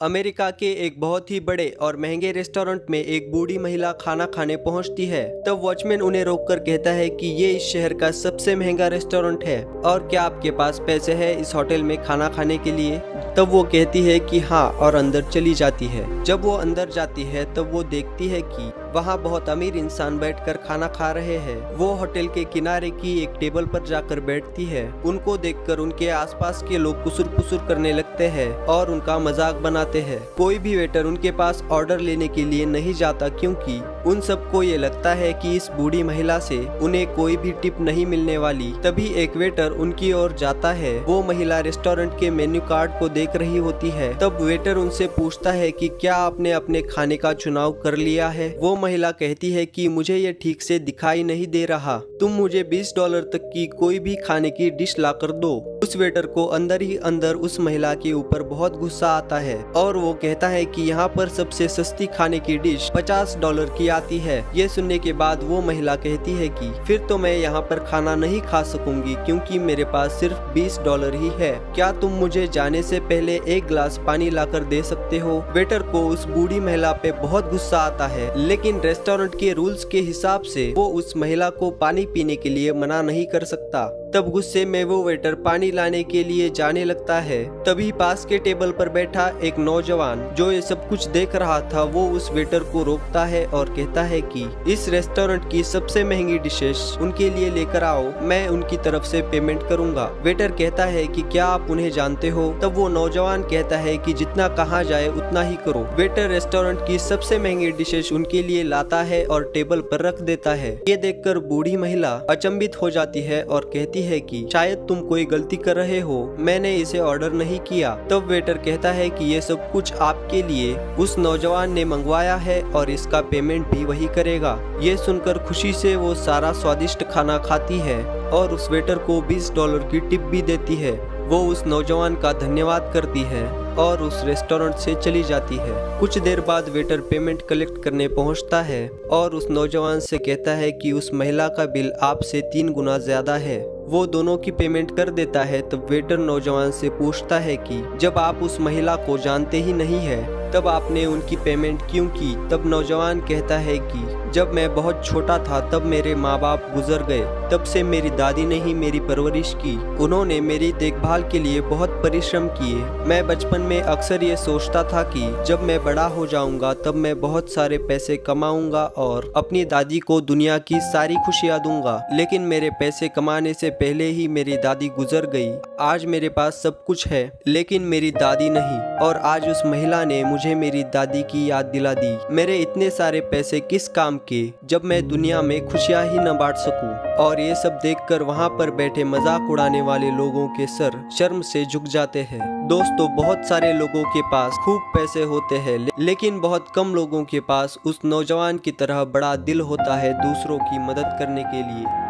America के एक बहुत ही बड़े और महंगे रेस्टोरेंट में एक बूढ़ी महिला खाना खाने पहुंचती है। तब वॉचमैन उन्हें रोककर कहता है कि ये इस शहर का सबसे महंगा रेस्टोरेंट है और क्या आपके पास पैसे हैं इस होटल में खाना खाने के लिए। तब वो कहती है कि हाँ और अंदर चली जाती है। जब वो अंदर जाती है तब वो देखती है कि वहाँ बहुत अमीर इंसान बैठकर खाना खा रहे हैं। वो होटल के किनारे की एक टेबल पर जाकर बैठती है। उनको देखकर उनके आसपास के लोग कुसुर-पुसुर करने लगते हैं और उनका मजाक बनाते हैं। कोई भी वेटर उनके पास ऑर्डर लेने के लिए नहीं जाता क्योंकि उन सबको ये लगता है कि इस बूढ़ी महिला से उन्हें कोई भी टिप नहीं मिलने वाली। तभी एक वेटर उनकी ओर जाता है। वो महिला रेस्टोरेंट के मेन्यू कार्ड को देख रही होती है। तब वेटर उनसे पूछता है कि क्या आपने अपने खाने का चुनाव कर लिया है। वो महिला कहती है कि मुझे ये ठीक से दिखाई नहीं दे रहा, तुम मुझे $20 तक की कोई भी खाने की डिश ला कर दो। उस वेटर को अंदर ही अंदर उस महिला के ऊपर बहुत गुस्सा आता है और वो कहता है कि यहाँ पर सबसे सस्ती खाने की डिश $50 की आती है। ये सुनने के बाद वो महिला कहती है कि फिर तो मैं यहाँ पर खाना नहीं खा सकूंगी क्योंकि मेरे पास सिर्फ $20 ही है। क्या तुम मुझे जाने से पहले एक गिलास पानी लाकर दे सकते हो। वेटर को उस बूढ़ी महिला पे बहुत गुस्सा आता है, लेकिन रेस्टोरेंट के रूल्स के हिसाब से वो उस महिला को पानी पीने के लिए मना नहीं कर सकता। तब गुस्से में वो वेटर पानी लाने के लिए जाने लगता है। तभी पास के टेबल पर बैठा एक नौजवान जो ये सब कुछ देख रहा था, वो उस वेटर को रोकता है और कहता है कि इस रेस्टोरेंट की सबसे महंगी डिशेस उनके लिए लेकर आओ, मैं उनकी तरफ से पेमेंट करूंगा। वेटर कहता है कि क्या आप उन्हें जानते हो। तब वो नौजवान कहता है कि जितना कहा जाए उतना ही करो। वेटर रेस्टोरेंट की सबसे महंगी डिशेस उनके लिए लाता है और टेबल पर रख देता है। ये देखकर बूढ़ी महिला अचंभित हो जाती है और कहती है कि शायद तुम कोई गलती कर रहे हो, मैंने इसे ऑर्डर नहीं किया। तब वेटर कहता है कि ये सब कुछ आपके लिए उस नौजवान ने मंगवाया है और इसका पेमेंट भी वही करेगा। ये सुनकर खुशी से वो सारा स्वादिष्ट खाना खाती है और उस वेटर को $20 की टिप भी देती है। वो उस नौजवान का धन्यवाद करती है और उस रेस्टोरेंट से चली जाती है। कुछ देर बाद वेटर पेमेंट कलेक्ट करने पहुंचता है और उस नौजवान से कहता है कि उस महिला का बिल आपसे 3 गुना ज्यादा है। वो दोनों की पेमेंट कर देता है। तब वेटर नौजवान से पूछता है कि जब आप उस महिला को जानते ही नहीं है तब आपने उनकी पेमेंट क्यों की। तब नौजवान कहता है कि जब मैं बहुत छोटा था तब मेरे माँ बाप गुजर गए, तब से मेरी दादी ने ही मेरी परवरिश की। उन्होंने मेरी देखभाल के लिए बहुत परिश्रम किए। मैं बचपन में अक्सर ये सोचता था कि जब मैं बड़ा हो जाऊंगा तब मैं बहुत सारे पैसे कमाऊंगा और अपनी दादी को दुनिया की सारी खुशियाँ दूंगा, लेकिन मेरे पैसे कमाने से पहले ही मेरी दादी गुजर गई। आज मेरे पास सब कुछ है लेकिन मेरी दादी नहीं, और आज उस महिला ने मुझे मेरी दादी की याद दिला दी। मेरे इतने सारे पैसे किस काम के जब मैं दुनिया में खुशियां ही न बांट सकूं। और ये सब देखकर वहां पर बैठे मजाक उड़ाने वाले लोगों के सर शर्म से झुक जाते हैं। दोस्तों, बहुत सारे लोगों के पास खूब पैसे होते हैं लेकिन बहुत कम लोगों के पास उस नौजवान की तरह बड़ा दिल होता है दूसरों की मदद करने के लिए।